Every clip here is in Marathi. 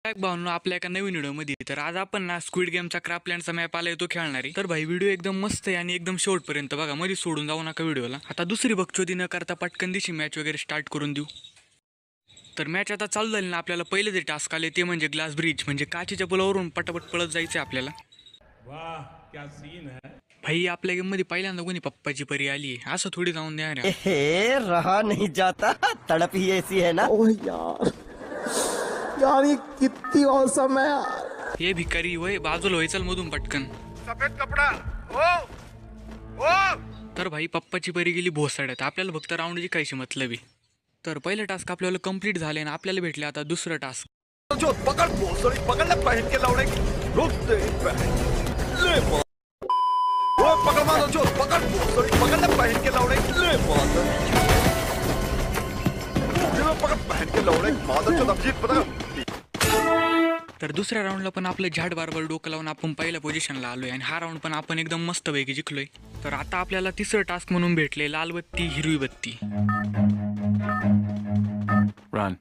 भावनो आपल्या एका नवीन व्हिडिओ मध्ये तर आज आपण ना स्क्विड गेमचा क्राफ्टलँडचा मॅप आलाय तो खेळणारी तर भाई व्हिडिओ एकदम मस्त आहे आणि एकदम शेवटपर्यंत बघा मध्ये सोडून जाऊ नका व्हिडिओला। आता दुसरी बकचोदी न करता पटकन दिशी मॅच वगैरे स्टार्ट करून देऊ। तर मॅच आता चालू झाली ना आपल्याला पहिले जे टास्क आले ते म्हणजे ग्लास ब्रिज म्हणजे काचेच्या पुलावरून पटापट पळत जायचं आपल्याला। वाह क्या सीन है भाई आपल्या गेम मध्ये पहिल्यांदा कोणी पप्पाची परी आली आहे असं थोडी जाऊन द्या रे। रहा नहीं जाता तड़प ही ऐसी है ना। ओह यार ये कितनी औसम है यार। ये भिकारी वय बाजूला होय चल मधून पटकन। सफेद कपड़ा ओ तर भाई पप्पाची परी गेली भोसड्यात आपल्याला फक्त राऊंड जिकायची मतलबी। तर पहिले टास्क आपल्याला कंप्लीट झाले आणि आपल्याला भेटले आता दुसरं टास्क। जो पकड़ भोसड़ी पकड़ ले पहन के लौड़े रुक दे बहन ले मां ओ पकड़ मारो जो पकड़ भोसड़ी पकड़ ले पहन के लौड़े ले मां जो पकड़ पहन के लौड़े मादर जो तबजीत पता। तर दुसऱ्या राऊंडला पण आपलं झाड बारबर डोकं लावून आपण पहिल्या पोझिशनला आलोय आणि हा राऊंड पण आपण एकदम मस्त पैकी जिंकलोय। तर आता आपल्याला तिसरं टास्क म्हणून भेटले लाल बत्ती हिरवी बत्ती। रन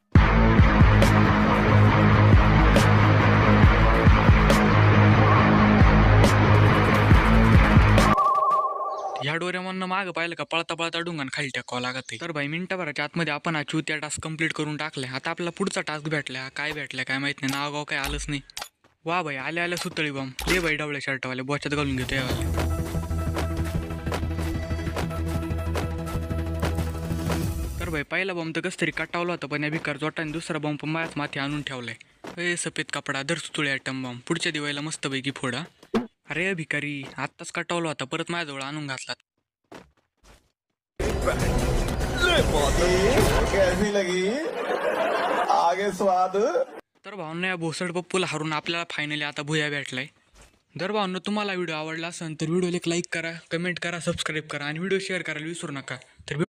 ह्या डोरेमॉननं मागं पाहिलं का पळता पळता डुंगान खाली टाकावं लागत आहे। तर भाई मिनिटाभराच्या आतमध्ये आपण हा त्या टास्क कंप्लीट करून टाकलाय। आता आपल्याला पुढचा टास्क भेटला काय भेटलाय काय माहित नाही नाव गाव काय आलंच नाही। वा भाई आल्या आल्या सुतळी बॉम्ब दे भाई डबल्या शर्टवाले बोच्यात घालून घेतो यावाले। तर भाई पहिला बॉम्ब तर कसं तरी कटावला होता पण या भिकार जोटाने दुसरा बॉम्ब पण माझ्याच माथे आणून ठेवलाय। सफेद कपडा दर सुतळी आयटम बॉम्ब पुढच्या दिवाळीला मस्तपैकी फोडा। अरे भिकारी आत्ताच कटावला होता परत माझ्याजवळ आणून घातला। कैसी लगी आगे स्वाद। तर भावना या भोसड पप्पूला हरून आपल्याला फायनली आता भुया भेटलाय। जर भावना तुम्हाला व्हिडिओ आवडला असेल तर व्हिडिओला एक लाईक करा कमेंट करा सबस्क्राईब करा आणि व्हिडिओ शेअर करायला विसरू नका। तर